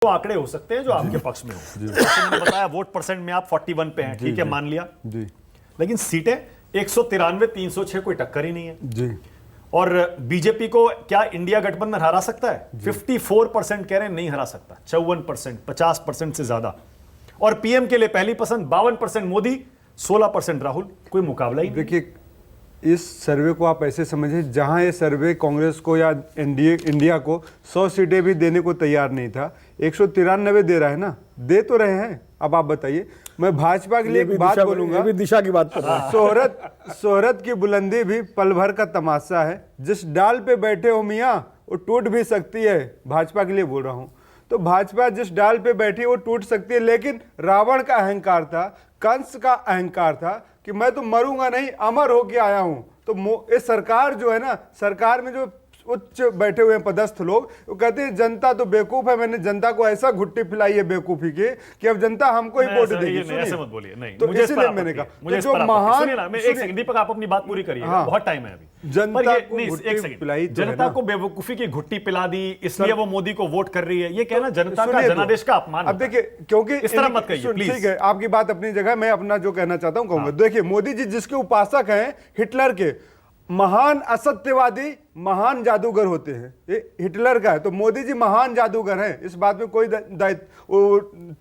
आंकड़े हो सकते हैं जो आपके पक्ष में हो। जैसे मैंने बताया वोट परसेंट में आप 41 पे हैं, ठीक है, मान लिया जी, लेकिन सीटें 193 306 कोई टक्कर ही नहीं है जी, और बीजेपी को क्या इंडिया गठबंधन हरा सकता है? 54% कह रहे हैं नहीं हरा सकता, 54%, 50% से ज्यादा। और पीएम के लिए पहली पसंद 52% मोदी, 16% राहुल, कोई मुकाबला ही नहीं। देखिए इस सर्वे को आप ऐसे समझिए, जहां ये सर्वे कांग्रेस को या इंडिया को 100 सीटें भी देने को तैयार नहीं था, 193 दे रहा है ना, दे तो रहे हैं। अब आप बताइए, मैं भाजपा के लिए एक बात बोलूंगा, ये भी दिशा की बात कर रहा है। शोहरत की बुलंदी भी पल भर का तमाशा है, जिस डाल पे बैठे हो मियाँ वो टूट भी सकती है। भाजपा के लिए बोल रहा हूं। तो भाजपा जिस डाल पे बैठी है वो टूट सकती है, लेकिन रावण का अहंकार था, कंस का अहंकार था कि मैं तो मरूंगा नहीं, अमर होके आया हूं। तो ये सरकार जो है ना, सरकार में जो उच्च बैठे हुए हैं पदस्थ लोग, वो कहते हैं जनता तो बेवकूफ है, मैंने जनता को ऐसा घुट्टी पिलाई है बेवकूफी की कि अब जनता हमको ही वोट देगी। ऐसे मत बोलिए, नहीं, तो मुझे इसलिए मैंने कहा मुझे जो महान, एक सेकंड दीपक, आप अपनी बात पूरी करिए, बहुत टाइम है अभी। जनता को घुट्टी पिलाई, जनता को बेवकूफी की घुट्टी पिला दी, इसलिए वो मोदी को वोट कर रही है, ये कहना जनता का, जनादेश का अपमान। अब देखिए, क्योंकि इस तरह मत कहिए प्लीज। ठीक है, आपकी बात अपनी जगह, मैं अपना जो कहना चाहता हूं कहूंगा। देखिए मोदी जी जिसके उपासक हैं, हिटलर के, महान असत्यवादी महान जादूगर होते हैं, ये हिटलर का है, तो मोदी जी महान जादूगर हैं, इस बात में कोई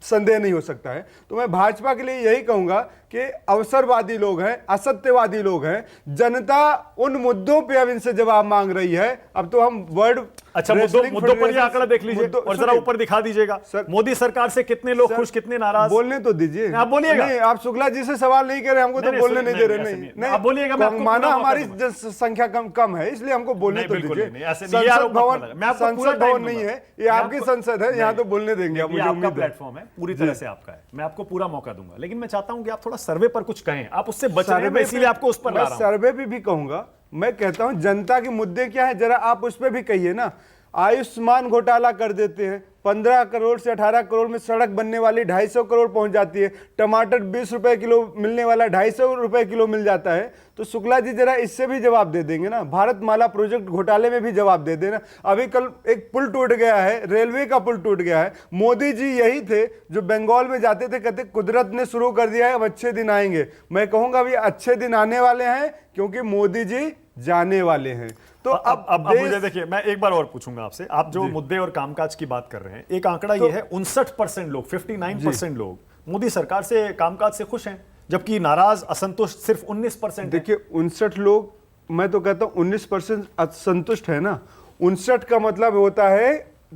संदेह नहीं हो सकता है। तो मैं भाजपा के लिए यही कहूंगा कि अवसरवादी लोग हैं, असत्यवादी लोग हैं, जनता उन मुद्दों पे अब इनसे जवाब मांग रही है। अब तो हम वर्ल्ड, अच्छा, मुद्दों पर ये आंकड़ा देख लीजिए और जरा ऊपर दिखा दीजिएगा, मोदी सरकार से कितने लोग खुश, कितने नाराज। बोलने तो दीजिए, आप बोलिएगा। नहीं, आप शुक्ला जी से सवाल नहीं कर रहे, हमको तो बोलने नहीं दे रहे। नहीं, आप बोलिएगा, माना हमारी संख्या कम है, इसलिए हमको बोलने तो दीजिए। संसद भवन नहीं है ये, आपकी संसद है, यहाँ तो बोलने देंगे आप, मुझे उम्मीद है। प्लेटफॉर्म है, पूरी तरह से आपका है, मैं आपको पूरा मौका दूंगा, लेकिन मैं चाहता हूं कि आप थोड़ा सर्वे पर कुछ कहें, आप उससे बच रहे हैं, इसीलिए आपको उस पर ला रहा हूं। सर्वे पे भी कहूंगा, मैं कहता हूं जनता के मुद्दे क्या है, जरा आप उस पर भी कहिए ना। आयुष्मान घोटाला कर देते हैं, 15 करोड़ से 18 करोड़ में सड़क बनने वाली 250 करोड़ पहुंच जाती है, टमाटर 20 रुपए किलो मिलने वाला 250 रुपए किलो मिल जाता है। तो शुक्ला जी जरा इससे भी जवाब दे देंगे ना, भारतमाला प्रोजेक्ट घोटाले में भी जवाब दे देना। अभी कल एक पुल टूट गया है, रेलवे का पुल टूट गया है, मोदी जी यही थे जो बंगाल में जाते थे, कहते कुदरत ने शुरू कर दिया है, अब अच्छे दिन आएंगे। मैं कहूंगा अभी अच्छे दिन आने वाले हैं, क्योंकि मोदी जी जाने वाले हैं। तो अब मुझे देखिए, मैं एक बार और पूछूंगा आपसे, आप जो मुद्दे और कामकाज की बात कर रहे हैं, एक आंकड़ा ये है 59% लोग, 59% लोग मोदी सरकार से, कामकाज से खुश हैं, जबकि नाराज, असंतुष्ट सिर्फ 19%। देखिए 59 लोग, मैं तो कहता हूं 19% असंतुष्ट है ना, 59 का मतलब होता है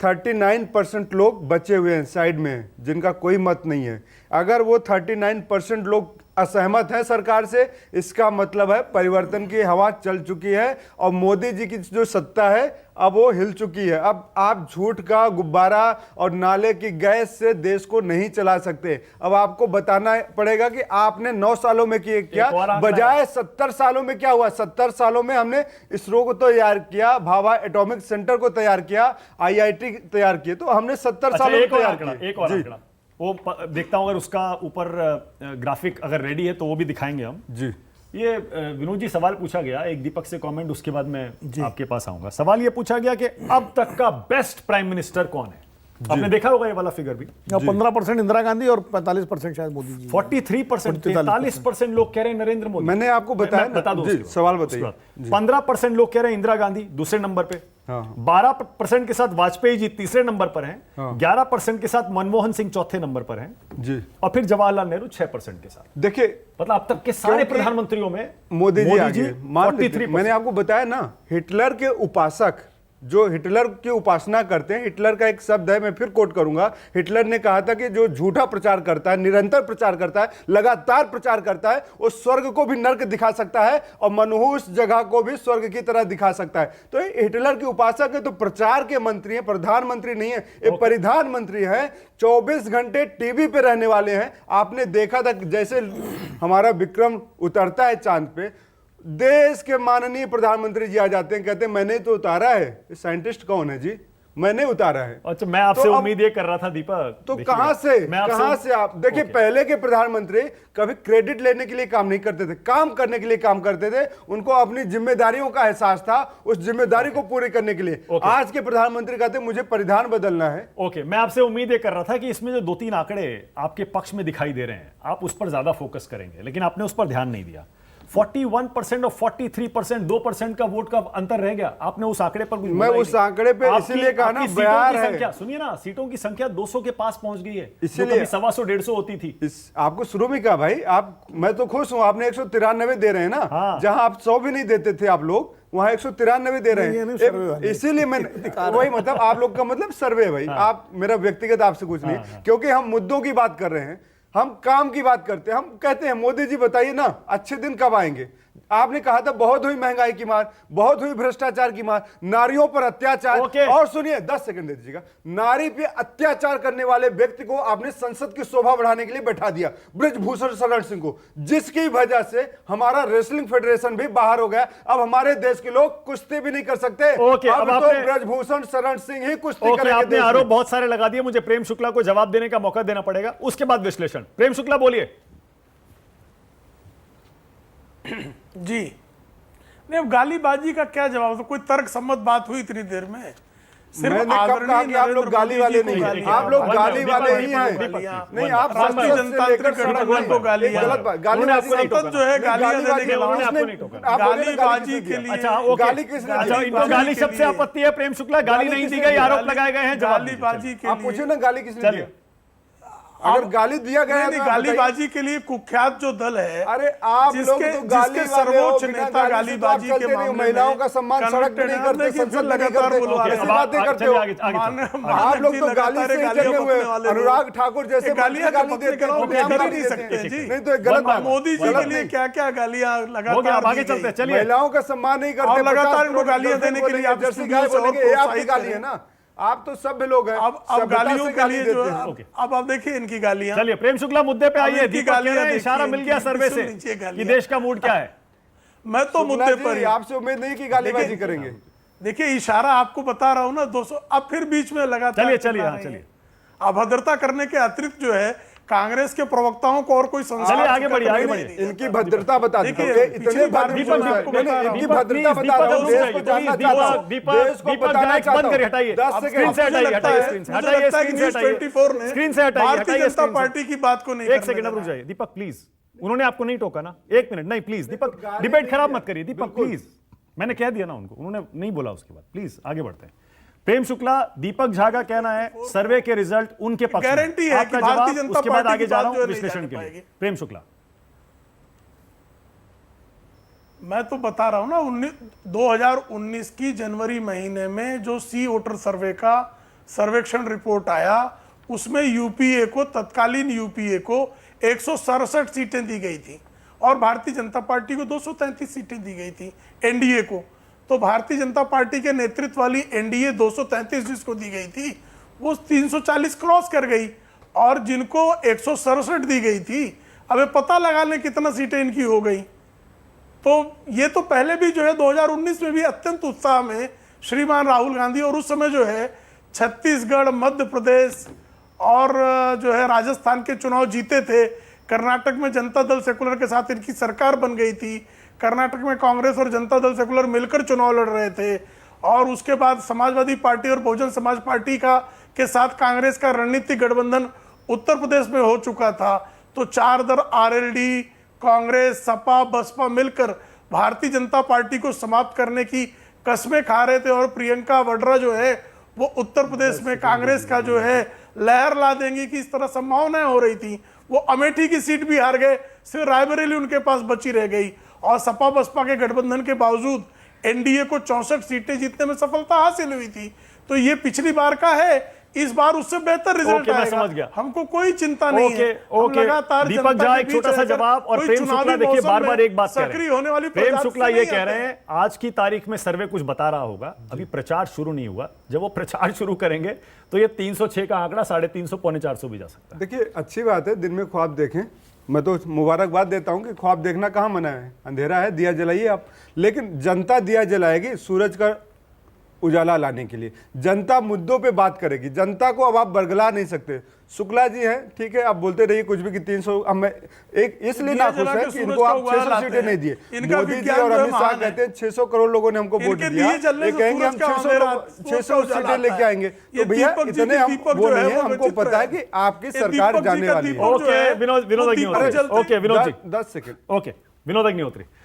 39% लोग बचे हुए हैं साइड में, जिनका कोई मत नहीं है। अगर वो 39% लोग असहमत है सरकार से, इसका मतलब है परिवर्तन की हवा चल चुकी है और मोदी जी की जो सत्ता है अब वो हिल चुकी है। अब आप झूठ का गुब्बारा और नाले की गैस से देश को नहीं चला सकते। अब आपको बताना पड़ेगा कि आपने 9 सालों में किए क्या, बजाय 70 सालों में क्या हुआ। 70 सालों में हमने इसरो को तैयार किया, भाभा एटॉमिक सेंटर को तैयार किया, IIT तैयार किए, तो हमने 70 सालों में तैयार किया। एक और आंकड़ा वो देखता हूं, अगर उसका ऊपर ग्राफिक अगर रेडी है तो वो भी दिखाएंगे हम जी। ये विनोद जी, सवाल पूछा गया एक दीपक से, कमेंट, उसके बाद मैं आपके पास आऊंगा। सवाल ये पूछा गया कि अब तक का बेस्ट प्राइम मिनिस्टर कौन है? आपने देखा होगा ये वाला फिगर भी, 15% इंदिरा गांधी और 45% शायद मोदी जी। 43%, 43% लोग कह रहे हैं नरेंद्र मोदी। मैंने आपको बताया, बता दो सवाल बताइए। 15% लोग कह रहे हैं इंदिरा गांधी दूसरे नंबर पे, 12% के साथ वाजपेयी जी तीसरे नंबर पर हैं, 11% के साथ मनमोहन सिंह चौथे नंबर पर हैं जी, और फिर जवाहरलाल नेहरू 6% के साथ। देखिए मतलब अब तक के सारे प्रधानमंत्रियों में मोदी जी 43%। मैंने आपको बताया ना, हिटलर के उपासक जो हिटलर की उपासना करते हैं, हिटलर का एक शब्द है, मैं फिर कोट करूंगा, हिटलर ने कहा था कि जो झूठा प्रचार करता है, निरंतर प्रचार करता है, लगातार प्रचार करता है, वो स्वर्ग को भी नर्क दिखा सकता है और मनहूस जगह को भी स्वर्ग की तरह दिखा सकता है। तो हिटलर के उपासक है, तो प्रचार के मंत्री हैं, प्रधानमंत्री नहीं है, ये परिधान मंत्री है, 24 घंटे टीवी पे रहने वाले हैं। आपने देखा था जैसे हमारा विक्रम उतरता है चांद पे, देश के माननीय प्रधानमंत्री जी आ जाते हैं, कहते हैं मैंने तो उतारा है। साइंटिस्ट कौन है जी? मैं नहीं उतारा है। अच्छा, मैं आपसे तो अब- उम्मीद ये कर रहा था दीपक। तो देखिए, कहां से मैं आपसे- कहां से आप देखिए, ओके। पहले के प्रधानमंत्री कभी क्रेडिट लेने के लिए काम नहीं करते थे, काम करने के लिए काम करते थे। उनको अपनी जिम्मेदारियों का एहसास था, उस जिम्मेदारी को पूरी करने के लिए। ओके। आज के प्रधानमंत्री कहते हैं मुझे परिधान बदलना है। ओके, मैं आपसे उम्मीद ये कर रहा था कि इसमें जो 2-3 आंकड़े आपके पक्ष में दिखाई दे रहे हैं, आप उस पर ज्यादा फोकस करेंगे, लेकिन आपने उस पर ध्यान नहीं दिया। 41% और 43%, 2% का वोट का अंतर रह गया। आपने उस आंकड़े पर कुछ मैं बोला ही उस नहीं। आंकड़े पे आपकी- इसीलिए कहा ना, आपकी सीटों बयार की है। संख्या, सुनिए ना, सीटों की संख्या 200 के पास पहुंच गई है, जो इसीलिए- कभी 125-150 होती थी। आपको शुरू में कहा भाई, आप मैं तो खुश हूं, आपने 193 दे रहे हैं ना। हाँ। जहां आप 100 भी नहीं देते थे आप लोग, वहां 193 दे रहे नहीं, ये हैं। नहीं सर्वे वाले। इसीलिए मैं वही मतलब आप लोग का मतलब सर्वे है भाई। आप मेरा व्यक्तिगत आपसे कुछ नहीं, क्योंकि हम मुद्दों की बात कर रहे हैं, हम काम की बात करते हैं। हम कहते हैं मोदी जी बताइए ना, अच्छे दिन कब आएंगे? आपने कहा था बहुत हुई महंगाई की मार, बहुत हुई भ्रष्टाचार की मार, नारियों पर अत्याचार। ओके। और सुनिए, 10 सेकंड दे दीजिएगा, नारी पे अत्याचार करने वाले व्यक्ति को आपने संसद की शोभा बढ़ाने के लिए बैठा दिया, ब्रजभूषण शरण सिंह को, जिसकी वजह से हमारा रेसलिंग फेडरेशन भी बाहर हो गया। अब हमारे देश के लोग कुश्ती भी नहीं कर सकते। ओके, अब अब तो आपने- ब्रजभूषण शरण सिंह ही कुश्ती ओके, करेंगे आपने देश आरोप में। बहुत सारे लगा दिए, मुझे प्रेम शुक्ला को जवाब देने का मौका देना पड़ेगा, उसके बाद विश्लेषण। प्रेम शुक्ला बोलिए। जी नहीं, अब गालीबाजी का क्या जवाब? तो कोई तर्क सम्मत बात हुई इतनी देर में? सिर्फ मैंने कब आदरणीय कहा कि आप लोग नरेंद्र गाली मोदी वाले जी को नहीं हैं? गालियां। आप लोग वन गाली मिनट, वाले दीपक, ही दीपक, हैं। दीपक, नहीं, वन आप मिनट। राष्ट्रीय संसद से जनतांत्रिक लेकर सड़क गठबंधन तक को गालियां। गलत बात, उन्होंने गालीबाजी आपको नहीं नहीं टोका। जो है गालियां देने के उन्होंने लिए आपको नहीं टोका। आप बोले ना, गालीबाजी किसने के दिया? लिए अच्छा, ओके। गाली किसने अच्छा, दी? इनको गाली के सबसे लिए- आपत्ति है, प्रेम शुक्ला गाली गाली नहीं दी किसने गई, दिया? आरोप लगाए गए हैं, जवाब दीजिए। गालीबाजी के आप लिए पूछे ना गाली किसने चलिए। दिया? अगर गाली दिया गया है नहीं, तो आप बताइए। गालीबाजी के लिए कुख्यात जो दल है, अरे आप लोग तो गाली जिसके वाले हो, सर्वोच्च बिना नेता गाली से तो आप गालीबाजी चलते के नहीं हो। मामले महिलाओं में का सम्मान सड़क पे नहीं convicted करते, है। संसद में नहीं लगातार करते, बुलवा रहे ऐसी हैं। बातें करते हो। चलिए, आगे चलते हैं। आप लोग तो गाली से ही चले हुए हैं। अनुराग ठाकुर जैसे गालियां गाली अपने देते हैं, खिलाफ तो आप कर गाली नहीं देते सकते हैं। जी। नहीं तो एक गलत बात। मोदी जी गलत के लिए नहीं। क्या क्या गालियां हो गया, लगातार अब आगे दी चलते हैं, गई। चलिए। महिलाओं का सम्मान नहीं करते, और लगातार 50 इनको गालियां गर्लफ्रेंड देने के लिए बोलेंगे, आप जर्सी स्टूडियो गाय से और बोलेंगे, ये आपकी प्रोत्साहित गाली है करें। ना। आप तो सभ्य लोग हैं, अब सभ्यता गालियों से के गाली लिए देते जो हैं। है, ओके। अब आप देखिए इनकी गालियां। चलिए, प्रेम शुक्ला मुद्दे पे आइए। इनकी दीपक कह गालियां रहे हैं, देखिए, इशारा मिल गया इनकी सर्वे सुन से लीजिए कि गालियां। देश का मूड क्या है। मैं तो शुक्ला मुद्दे जी, पर ही आपसे उम्मीद नहीं कि गालीबाजी देखिए- करेंगे। देखिए, इशारा आपको बता रहा हूं ना 200। अब फिर बीच में लगातार चलिए, चिल्ला हाँ, रहे हैं। चलिए। अभद्रता करने के अतिरिक्त जो है कांग्रेस के प्रवक्ताओं को और कोई संस्कार चलिए, आगे शिक्षा बढ़िए, आगे करने बढ़िए। नहीं दी इनकी भद्रता बता देता हूं। देखिए, ये इतने पिछली बार भद्र दीपक नहीं, आपको नहीं, बता रहा इनकी हूं। भद्रता बता रहा हूं। देश को जानना चाहता हूं। देश को बताना चाहता बंद करिए, हूं। हटाइए। 10 स्क्रीन सेकंड से हटाइए, हटाइए स्क्रीन से, हटाइए स्क्रीन से, हटाइए स्क्रीन से, हटाइए, भारतीय हटाइए जनता स्क्रीन से। पार्टी की बात को नहीं एक करने सेकंड, अब रुक देना। जाइए दीपक, प्लीज। उन्होंने आपको नहीं टोका ना, एक मिनट, नहीं प्लीज दीपक, डिबेट खराब मत करिए दीपक, प्लीज। मैंने कह दिया ना उनको, उन्होंने नहीं बोला उसके बाद, प्लीज आगे बढ़ते हैं। प्रेम शुक्ला, दीपक झा का कहना है सर्वे के रिजल्ट उनके पक्ष में। गारंटी है आपका कि भारतीय जवाब, जनता उसके बाद पार्टी आगे की जा बात रहा जो हूं है नहीं विश्लेषण जाने के लिए। पाएगी। प्रेम शुक्ला, मैं तो बता रहा हूं ना, 2019 की जनवरी महीने में जो सी वोटर सर्वे का सर्वेक्षण रिपोर्ट आया, उसमें यूपीए को, तत्कालीन यूपीए को 167 सीटें दी गई थी और भारतीय जनता पार्टी को 233 सीटें दी गई थी, एनडीए को। तो भारतीय जनता पार्टी के नेतृत्व वाली एनडीए 233 जिसको दी गई थी, वो 340 क्रॉस कर गई, और जिनको 167 दी गई थी, अब ये पता लगा लें कितना सीटें इनकी हो गई। तो ये तो पहले भी जो है 2019 में भी अत्यंत उत्साह में श्रीमान राहुल गांधी, और उस समय जो है छत्तीसगढ़, मध्य प्रदेश और जो है राजस्थान के चुनाव जीते थे। कर्नाटक में जनता दल सेकुलर के साथ इनकी सरकार बन गई थी। कर्नाटक में कांग्रेस और जनता दल सेकुलर मिलकर चुनाव लड़ रहे थे, और उसके बाद समाजवादी पार्टी और बहुजन समाज पार्टी का के साथ कांग्रेस का रणनीतिक गठबंधन उत्तर प्रदेश में हो चुका था। तो चार दल आरएलडी, कांग्रेस, सपा, बसपा मिलकर भारतीय जनता पार्टी को समाप्त करने की कस्में खा रहे थे, और प्रियंका वाड्रा जो है वो उत्तर प्रदेश में कांग्रेस का जो है लहर ला देंगी कि इस तरह संभावनाएं हो रही थी। वो अमेठी की सीट भी हार गए, सिर्फ रायबरेली उनके पास बची रह गई, और सपा बसपा के गठबंधन के बावजूद एनडीए को 64 सीटें जीतने में सफलता हासिल हुई थी। तो ये पिछली बार का है, इस बार उससे बेहतर रिजल्ट ओके, मैं आएगा। समझ गया। हमको कोई चिंता नहीं है। हम ओके, लगातार दीपक जनता झा के एक बीच छोटा सा रहकर जवाब, और कोई प्रेम चुनावी शुक्ला देखिए मौसम बार में बार एक बात कह रहे सक्रिय होने वाली हैं। प्रेम प्रजाति शुक्ला से ये नहीं कह आते रहे हैं आज की तारीख में सर्वे कुछ बता रहा होगा, अभी प्रचार शुरू नहीं हुआ, जब वो प्रचार शुरू करेंगे तो ये 306 का आंकड़ा 350, 450 भी जा सकता है। देखिए, अच्छी बात है, दिन में ख्वाब देखें। मैं तो मुबारकबाद देता हूं कि ख्वाब देखना कहाँ मना है। अंधेरा है, दिया जलाइए आप, लेकिन जनता दिया जलाएगी, सूरज का उजाला लाने के लिए। जनता मुद्दों पे बात करेगी, जनता को अब आप बरगला नहीं सकते। शुक्ला जी हैं, ठीक है, आप बोलते रहिए कुछ भी कि 300, अब मैं एक इसलिए दिया नाखुश जला है के कि सूरज इनको का आप उजाला 600 लाते सीटें हैं। नहीं दिए। इनका मोदी जी विज्ञान और जो है अमित शाह महान है। कहते हैं 600 करोड़ लोगों ने हमको वोट इनके दिया, दिए जलने ये से कहेंगे हम सूरज का 600 अंधेरा सूरज 600 का सीटें उजाला लेके आता है। आएंगे। ये तो भैया दीपक जी इतने की हम दीपक वो जो है नहीं है, वो हमको विचित्र पता है है। कि आपकी ये सरकार दीपक जी जाने का वाली है। दीपक जो ओके है, विनोद वो विनोद दीपक अग्निहोत्री, जलते- ओके विनोद जी, दस सेकंड। ओके विनोद अग्निहोत्री,